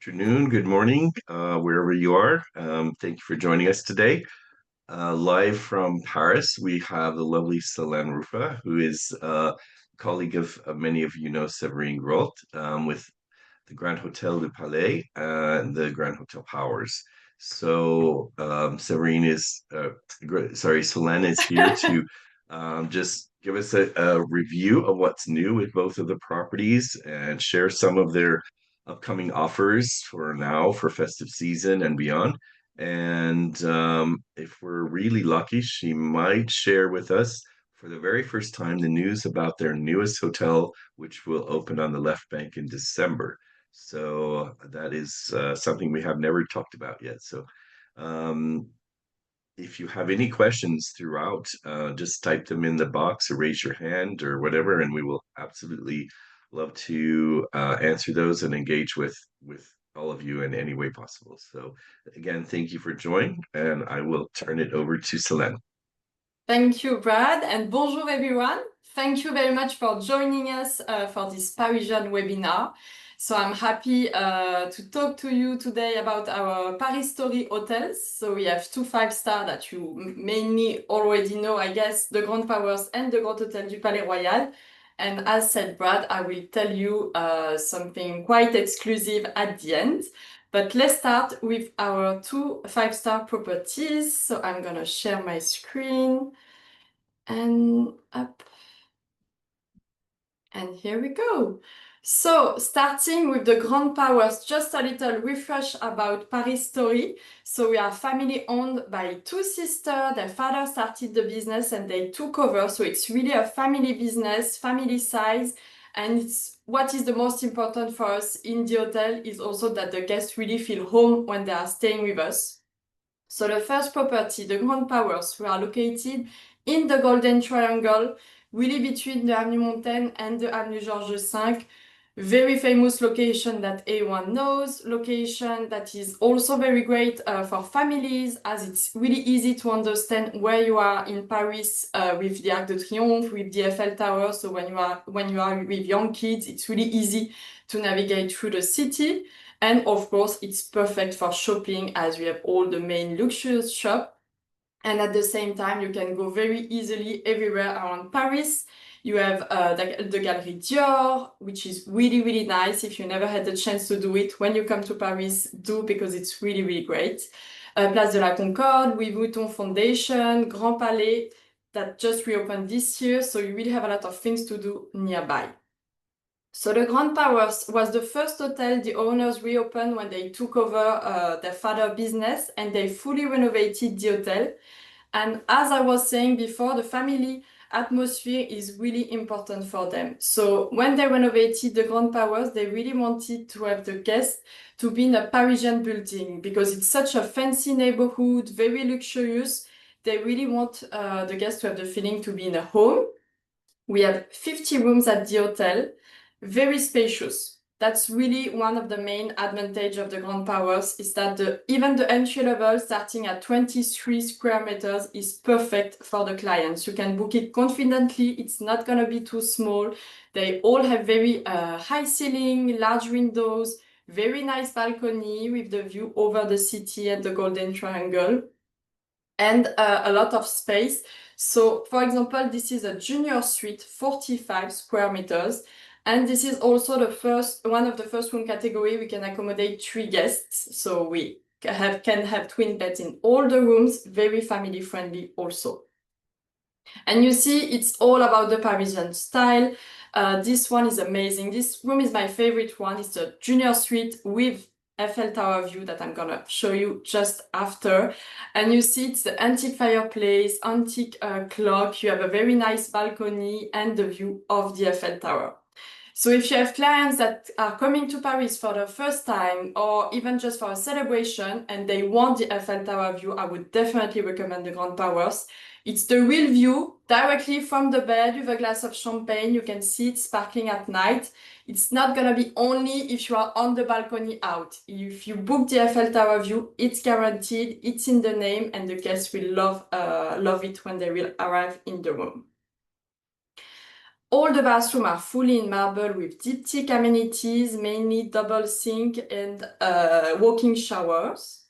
Afternoon, good morning, wherever you are. Thank you for joining us today. Live from Paris, we have the lovely Selene Rufa, who is a colleague of many of you know, Severine Grolt, with the Grand Hotel du Palais and the Grand Hotel Powers. So Severine is, sorry, Selene is here to just give us a review of what's new with both of the properties and share some of their upcoming offers for now for festive season and beyond. And if we're really lucky, she might share with us for the very first time the news about their newest hotel, which will open on the left bank in December. So that is something we have never talked about yet. So um, if you have any questions throughout, just type them in the box or raise your hand or whatever, and we will absolutely love to answer those and engage with all of you in any way possible. So again, thank you for joining, and I will turn it over to Selene. Thank you, Brad, and bonjour everyone. Thank you very much for joining us for this Parisian webinar. So I'm happy to talk to you today about our Paristory hotels. So we have two 5-star that you mainly already know, I guess, the Grand Powers and the Grand Hotel du Palais Royal. And as said, Brad, I will tell you something quite exclusive at the end. But let's start with our two 5-star properties. So I'm gonna share my screen and up. And here we go. So starting with the Grand Powers, just a little refresh about Paristory. So we are family owned by two sisters. Their father started the business and they took over. So it's really a family business, family size. And it's what is the most important for us in the hotel is also that the guests really feel home when they are staying with us. So the first property, the Grand Powers, we are located in the Golden Triangle, really between the Avenue Montaigne and the Avenue Georges V. Very famous location that everyone knows, location that is also very great for families as it's really easy to understand where you are in Paris with the Arc de Triomphe, with the Eiffel Tower. So when you are with young kids, it's really easy to navigate through the city. And of course, it's perfect for shopping as we have all the main luxurious shop. And at the same time, you can go very easily everywhere around Paris. You have the Galerie Dior, which is really, really nice. If you never had the chance to do it, when you come to Paris, do because it's really, really great. Place de la Concorde, Louis Vuitton Foundation, Grand Palais, that just reopened this year. So you really have a lot of things to do nearby. So the Grand Powers was the first hotel the owners reopened when they took over their father business and they fully renovated the hotel. And as I was saying before, the family atmosphere is really important for them. So when they renovated the Grand Powers, they really wanted to have the guests to be in a Parisian building because it's such a fancy neighborhood, very luxurious. They really want the guests to have the feeling to be in a home. We have 50 rooms at the hotel. Very spacious. That's really one of the main advantage of the Grand Powers is that even the entry level starting at 23 square meters is perfect for the clients. You can book it confidently. It's not going to be too small. They all have very high ceiling, large windows, very nice balcony with the view over the city and the Golden Triangle, and a lot of space. So for example, this is a junior suite, 45 square meters. And this is also one of the first room category we can accommodate 3 guests. So we can have twin beds in all the rooms, very family friendly also. And you see, it's all about the Parisian style. This one is amazing. This room is my favorite one. It's a junior suite with Eiffel Tower view that I'm gonna show you just after. And you see it's the antique fireplace, antique clock. You have a very nice balcony and the view of the Eiffel Tower. So if you have clients that are coming to Paris for the first time or even just for a celebration and they want the Eiffel Tower view, I would definitely recommend the Grand Powers. It's the real view directly from the bed with a glass of champagne. You can see it sparkling at night. It's not going to be only if you are on the balcony out. If you book the Eiffel Tower view, it's guaranteed, it's in the name, and the guests will love it when they will arrive in the room. All the bathrooms are fully in marble with deep teak amenities, mainly double sink and walk-in showers.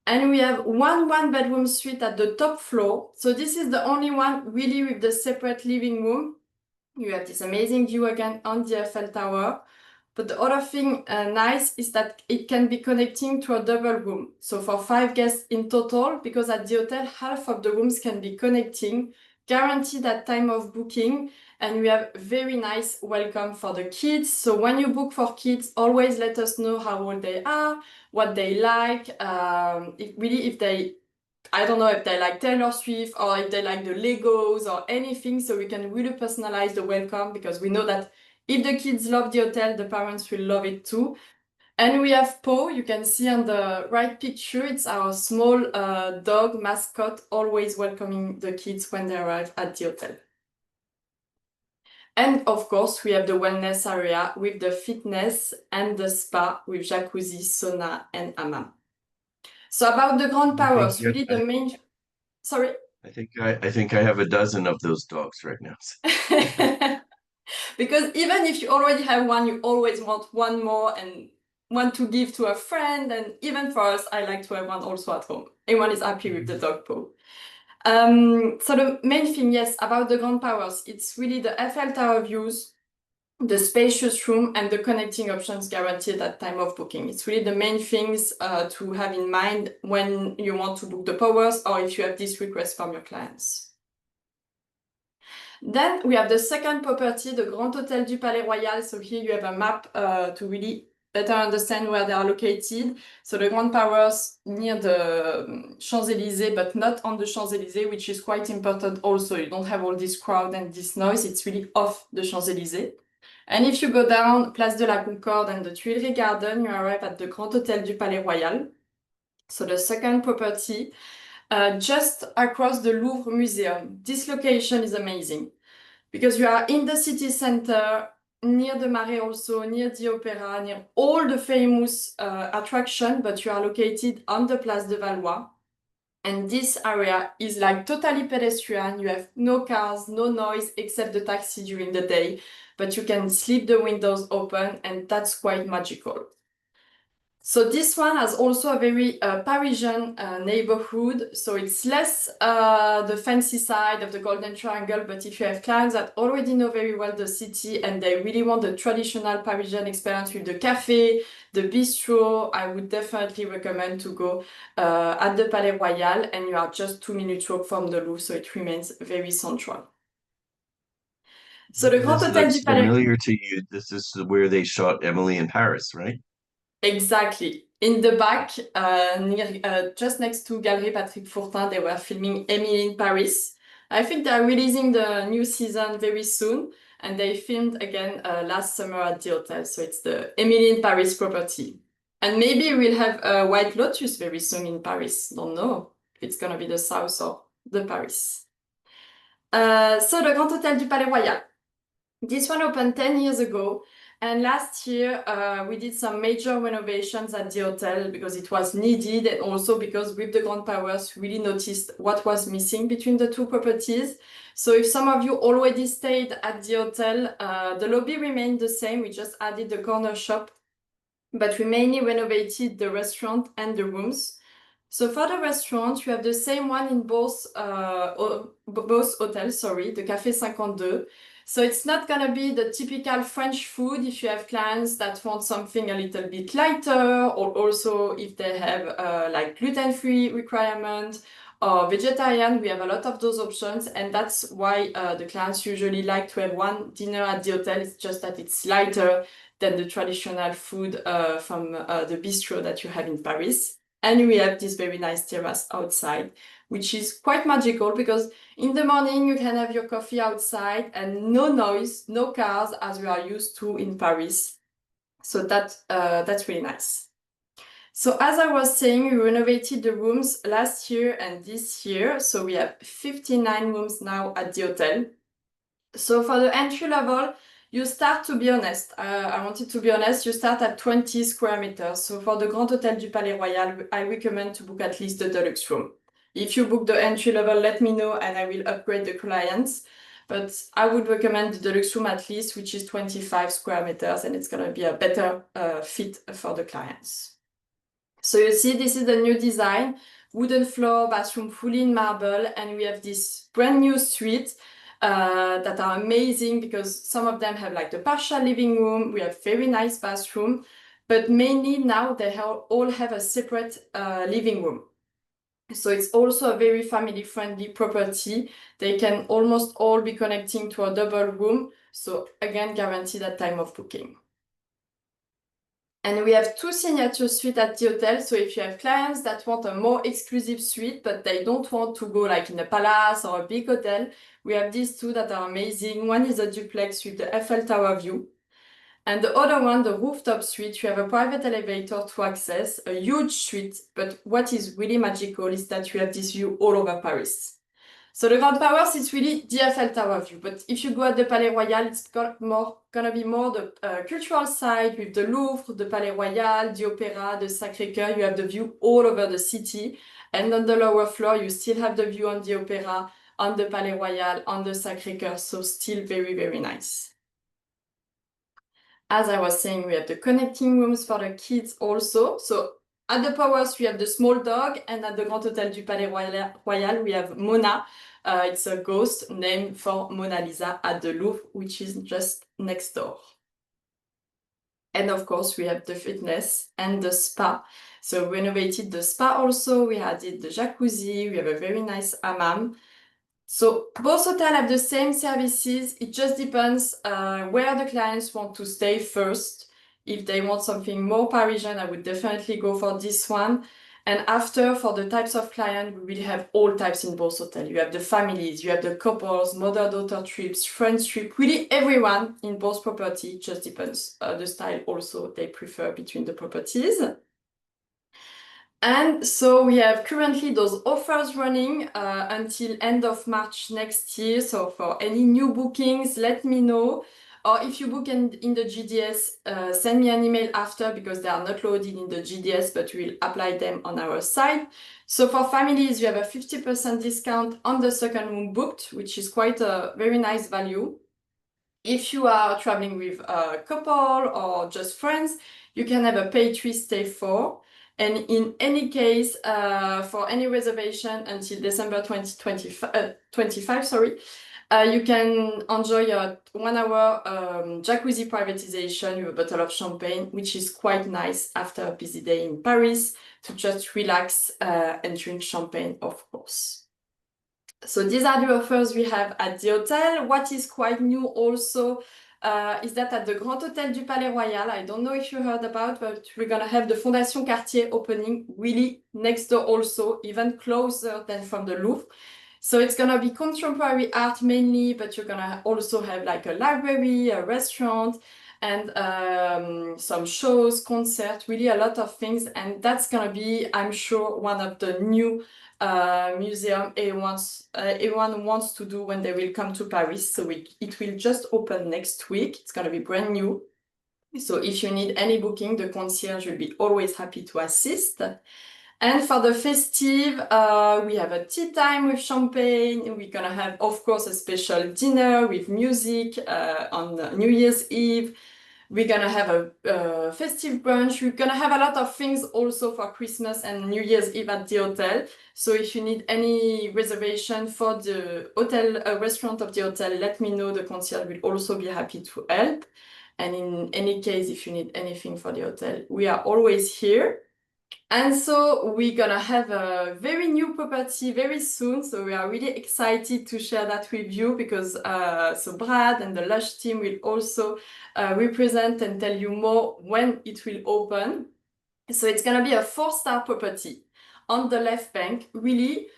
And we have one bedroom suite at the top floor. So this is the only one really with the separate living room. You have this amazing view again on the Eiffel Tower. But the other thing nice is that it can be connecting to a double room. So for 5 guests in total, because at the hotel, half of the rooms can be connecting, guaranteed at time of booking. And we have very nice welcome for the kids. So when you book for kids, always let us know how old they are, what they like, if they, I don't know if they like Taylor Swift or if they like the Legos or anything. So we can really personalize the welcome because we know that if the kids love the hotel, the parents will love it too. And we have Po, you can see on the right picture, it's our small dog mascot, always welcoming the kids when they arrive at the hotel. And of course, we have the wellness area with the fitness and the spa with jacuzzi, sauna, and hammam. So about the Grand Powers, really the main... Sorry? I think I have a dozen of those dogs right now. Because even if you already have one, you always want one more and want to give to a friend. And even for us, I like to have one also at home. Everyone is happy with the dog Po. So the main thing, yes, about the Grand Powers, it's really the Eiffel Tower views, the spacious room, and the connecting options guaranteed at time of booking. It's really the main things to have in mind when you want to book the powers or if you have this request from your clients. Then we have the second property, the Grand Hôtel du Palais Royal. So here you have a map to really better understand where they are located. So the Grand Powers near the Champs-Élysées, but not on the Champs-Élysées, which is quite important also. You don't have all this crowd and this noise. It's really off the Champs-Élysées. And if you go down Place de la Concorde and the Tuileries Gardens, you arrive at the Grand Hôtel du Palais Royal. So the second property, just across the Louvre Museum. This location is amazing because you are in the city center, near the Marais also, near the Opera, near all the famous attractions, but you are located on the Place de Valois. And this area is like totally pedestrian. You have no cars, no noise except the taxi during the day, but you can sleep the windows open and that's quite magical. So this one has also a very Parisian neighborhood. So it's less the fancy side of the Golden Triangle, but if you have clients that already know very well the city and they really want the traditional Parisian experience with the cafe, the bistro, I would definitely recommend to go at the Palais Royal, and you are just 2 minutes walk from the Louvre, so it remains very central. So the Grand Hôtel du Palais... familiar to you. This is where they shot Emily in Paris, right? Exactly. In the back, near, just next to Galerie Patrick Fourtin, they were filming Emily in Paris. I think they are releasing the new season very soon, and they filmed again last summer at the hotel. So it's the Emily in Paris property. And maybe we'll have a White Lotus very soon in Paris. Don't know if it's going to be the south or the Paris. So the Grand Hôtel du Palais Royal. This one opened 10 years ago. And last year, we did some major renovations at the hotel because it was needed, and also because with the Grand Powers, we really noticed what was missing between the two properties. So if some of you already stayed at the hotel, the lobby remained the same. We just added the corner shop, but we mainly renovated the restaurant and the rooms. So for the restaurant, you have the same one in both hotels, the Café 52. So it's not going to be the typical French food if you have clients that want something a little bit lighter, or also if they have like gluten-free requirement or vegetarian, we have a lot of those options. And that's why the clients usually like to have one dinner at the hotel. It's just that it's lighter than the traditional food from the bistro that you have in Paris. And we have this very nice terrace outside, which is quite magical because in the morning you can have your coffee outside and no noise, no cars as we are used to in Paris. So that's really nice. So as I was saying, we renovated the rooms last year and this year. So we have 59 rooms now at the hotel. So for the entry level, you start, to be honest, I wanted to be honest, you start at 20 square meters. So for the Grand Hôtel du Palais Royal, I recommend to book at least the deluxe room. If you book the entry level, let me know and I will upgrade the clients. but I would recommend the deluxe room at least, which is 25 square meters, and it's going to be a better fit for the clients. So you see, this is the new design, wooden floor, bathroom fully in marble, and we have this brand new suite that are amazing because some of them have like the partial living room, we have very nice bathroom, but mainly now they all have a separate living room. So it's also a very family-friendly property. They can almost all be connecting to a double room, so again, guaranteed at time of booking. And we have 2 signature suites at the hotel. So if you have clients that want a more exclusive suite, but they don't want to go like in a palace or a big hotel, we have these 2 that are amazing. One is a duplex with the Eiffel Tower view. And the other one, the rooftop suite, you have a private elevator to access, a huge suite. But what is really magical is that you have this view all over Paris. So the Grand Powers, it's really the Eiffel Tower view. But if you go at the Palais Royal, it's gonna be more the cultural side with the Louvre, the Palais Royal, the Opera, the Sacré-Cœur. You have the view all over the city. And on the lower floor, you still have the view on the Opera, on the Palais Royal, on the Sacré-Cœur. So still very, very nice. As I was saying, we have the connecting rooms for the kids also. So at the Powers, we have the small dog, and at the Grand Hôtel du Palais Royal, we have Mona. It's a ghost named for Mona Lisa at the Louvre, which is just next door. And of course, we have the fitness and the spa. So we renovated the spa also. We added the jacuzzi. We have a very nice hammam. So both hotels have the same services. It just depends where the clients want to stay first. If they want something more Parisian, I would definitely go for this one. And after, for the types of client, we will have all types in both hotels. You have the families, you have the couples, mother-daughter trips, friends trip, really everyone in both properties. It just depends the style also they prefer between the properties. And so we have currently those offers running until end of March next year. So for any new bookings, let me know. Or if you book in the GDS, send me an email after because they are not loaded in the GDS, but we'll apply them on our site. So for families, you have a 50% discount on the second room booked, which is quite a very nice value. If you are traveling with a couple or just friends, you can have a pay 3 stay 4. And in any case, for any reservation until December 2025, you can enjoy a 1 hour jacuzzi privatization with a bottle of champagne, which is quite nice after a busy day in Paris to just relax and drink champagne, of course. So these are the offers we have at the hotel. What is quite new also is that at the Grand Hôtel du Palais Royal, I don't know if you heard about, but we're gonna have the Fondation Cartier opening really next door also, even closer than from the Louvre. So it's gonna be contemporary art mainly, but you're gonna also have like a library, a restaurant, and some shows, concerts, really a lot of things. And that's gonna be, I'm sure, one of the new museum everyone wants to do when they will come to Paris. So it will just open next week. It's going to be brand new. So if you need any booking, the concierge will be always happy to assist. And for the festive, we have a tea time with champagne. We're going to have, of course, a special dinner with music on New Year's Eve. We're gonna have a festive brunch. We're gonna have a lot of things also for Christmas and New Year's Eve at the hotel. So if you need any reservation for the hotel restaurant of the hotel, let me know. The concierge will also be happy to help. And in any case, if you need anything for the hotel, we are always here. And so we're gonna have a very new property very soon. So we are really excited to share that with you because so Brad and the Lush team will also represent and tell you more when it will open. So it's gonna be a 4-star property on the left bank, really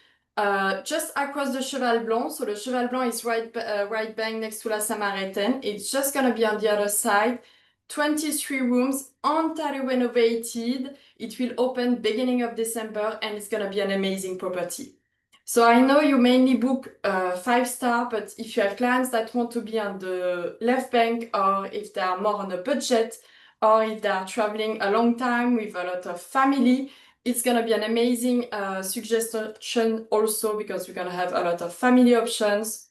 just across the Cheval Blanc. So the Cheval Blanc is right bank next to La Samaritaine. It's just gonna be on the other side. 23 rooms, entirely renovated. It will open beginning of December and it's gonna be an amazing property. So I know you mainly book 5-star, but if you have clients that want to be on the left bank or if they are more on a budget or if they are traveling a long time with a lot of family, it's gonna be an amazing suggestion also because we're gonna have a lot of family options.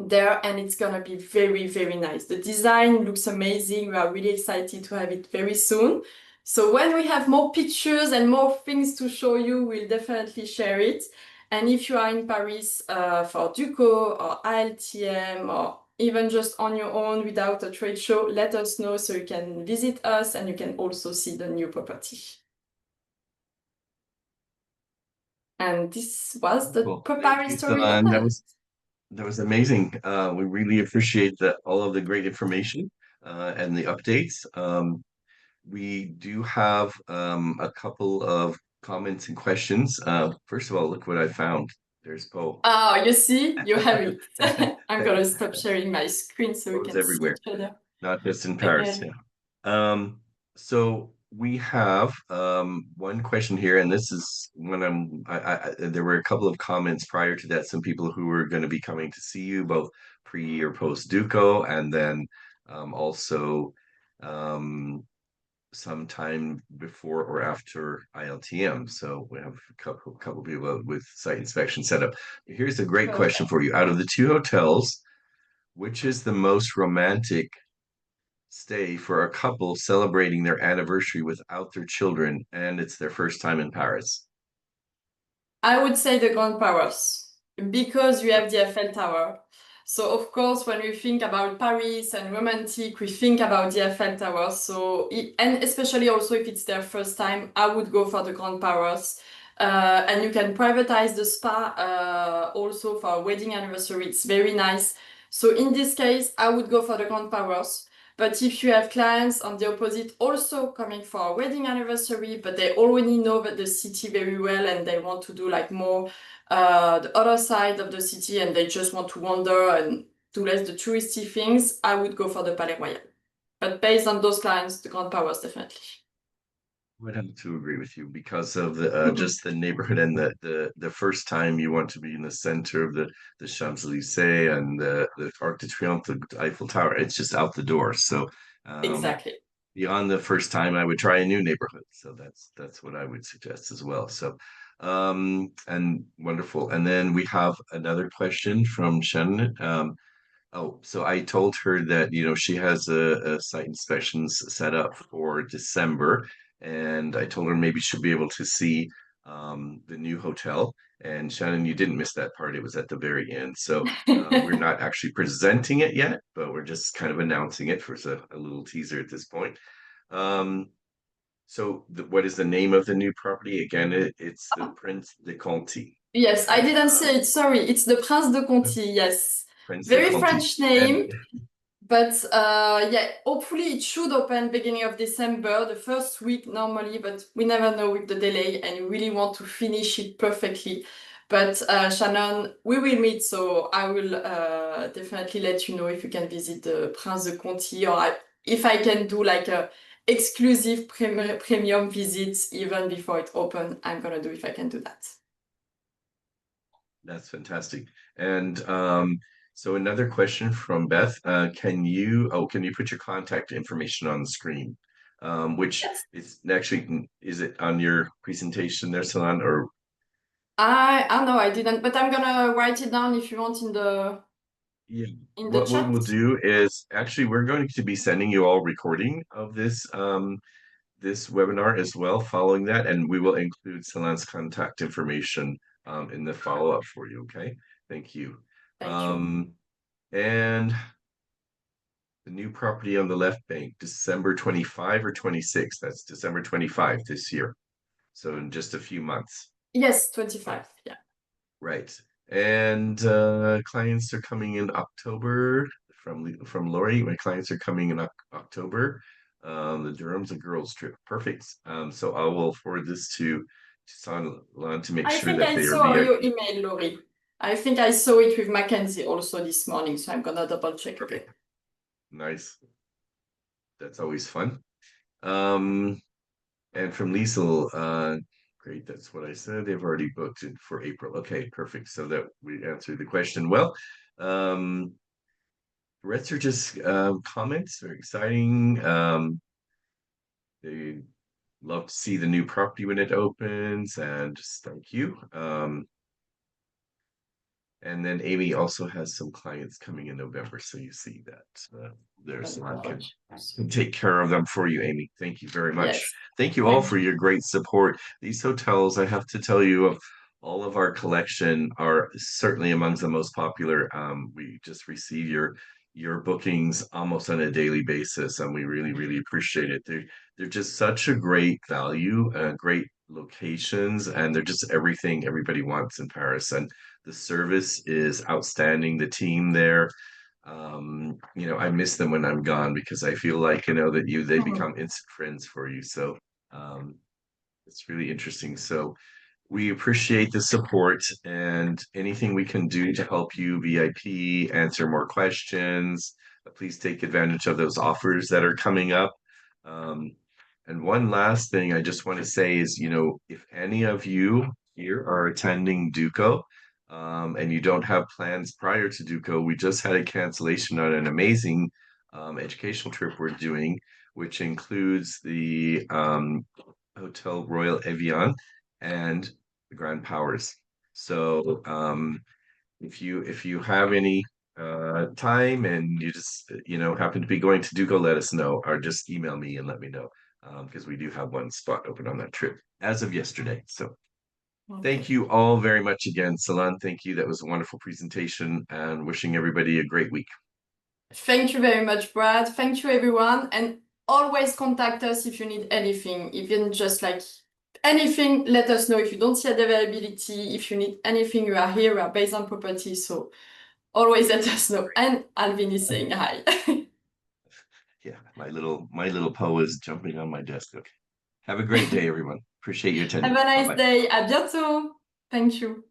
there, and it's gonna be very, very nice. The design looks amazing. We are really excited to have it very soon. So when we have more pictures and more things to show you, we'll definitely share it. And if you are in Paris for Duco or ALTM or even just on your own without a trade show, let us know so you can visit us and you can also see the new property. And this was the Cool. Thank you, Paristory Salan. open. That was amazing. We really appreciate all of the great information and the updates. We do have a couple of comments and questions. First of all, look what I found. There's Poe. Ah, you see, you have it. I'm gonna stop sharing my screen so we Poe's can see everywhere, each other not just in Paris. again. Yeah. So we have one question here, and this is when there were a couple of comments prior to that, some people who were going to be coming to see you, both pre or post Duco, and then also um sometime before or after ILTM. So we have a couple people with site inspection set up. Here's a great question Perfect. for you. Out of the two hotels, which is the most romantic stay for a couple celebrating their anniversary without their children, and it's their first time in Paris? I would say the Grand Paris because you have the Eiffel Tower. So of course, when we think about Paris and romantic, we think about the Eiffel Tower. And especially also if it's their first time, I would go for the Grand Paris. And you can privatize the spa also for a wedding anniversary. It's very nice. So in this case, I would go for the Grand Paris. But if you have clients on the opposite also coming for a wedding anniversary, but they already know that the city very well and they want to do like more the other side of the city and they just want to wander and do less the touristy things, I would go for the Palais Royal. But based on those clients, the Grand Powers definitely. Would have to agree with you because of the just the neighborhood and the first time you want to be in the center of the Champs-Élysées and the Arc de Triomphe, the Eiffel Tower. It's just out the door. So Exactly. beyond the first time, I would try a new neighborhood. So that's what I would suggest as well. So and wonderful. And then we have another question from Shannon. Oh, so I told her that, she has a site inspections set up for December, and I told her maybe she'll be able to see the new hotel. And Shannon, you didn't miss that part. It was at the very end. So we're not actually presenting it yet, but we're just kind of announcing it for a little teaser at this point. Um, so what is the name of the new property? Again, it's the Prince de Conti. Yes, I Okay. didn't say it. Sorry, it's the Prince de Conti. Yes, Prince de very Conti. French And name. But yeah, hopefully it should open beginning of December, the first week normally, but we never know with the delay and we really want to finish it perfectly. But Shannon, we will meet, so I will definitely let you know if you can visit the Prince de Conti if I can do like a exclusive premium visits even before it open. I'm gonna do if I can do that. that's fantastic. And so another question from Beth. Can you put your contact information on the screen? Which Yes. is actually, is it on your presentation there, Salon, or I know I didn't, but I'm gonna write it down if you want in yeah. the What chat. we'll do is actually we're going to be sending you all recording of this webinar as well following that, and we will include Salon's contact information in the follow-up for you, okay? Thank you. Thank you. And the new property on the left bank, December 25 or 26. That's December 25 this year. So in just a few months. Yes, 25. Yeah. Right. And clients are coming in October from Lori. My clients are coming in October. The Durham's a girls trip. Perfect. So I will forward this to Sanlan to make I sure think that I they are saw VIP. your email, Laurie. I think I saw it with Mackenzie also this morning, so I'm gonna double check again. Perfect. Nice. That's always fun. Um, And from Liesel, great, that's what I said. They've already booked it for April. Okay, perfect. So that we answered the question well. The rest are just comments. Very exciting. They love to see the new property when it opens, and just thank you. And then Amy also has some clients coming in November, so you see that their Thank you salon very much. can take care of them for you, Amy. Thank you very much. Yes, Thank you all thank for you. your great support. These hotels, I have to tell you, of all of our collection are certainly amongst the most popular. We just receive your bookings almost on a daily basis, and we really, really appreciate it. They're just such a great value, great locations, and they're just everything everybody wants in Paris. And the service is outstanding. The team there, I miss them when I'm gone because I feel like, that they Mhm. become instant friends for you. So, um, it's really interesting. So we appreciate the support and anything we can do to help you VIP, answer more questions. Please take advantage of those offers that are coming up. Um, and one last thing I just want to say is, if any of you here are attending Duco, and you don't have plans prior to Duco, we just had a cancellation on an amazing educational trip we're doing, which includes the Hotel Royal Evian and the Grand Powers. So if you have any time and you just happen to be going to Duco, let us know or just email me and let me know because we do have one spot open on that trip as of yesterday. So thank Okay. you all very much again, Salon. Thank you. That was a wonderful presentation and wishing everybody a great week. Thank you very much, Brad. Thank you, everyone. And always contact us if you need anything. Even just like anything, let us know. If you don't see the availability, if you need anything, you are here, we are based on property. So always let us know. And Alvin is saying hi. Yeah, my little Poe is jumping on my desk. Okay. Have a great day, everyone. Appreciate you Have attending. a Bye nice bye. day. À bientôt. Thank you.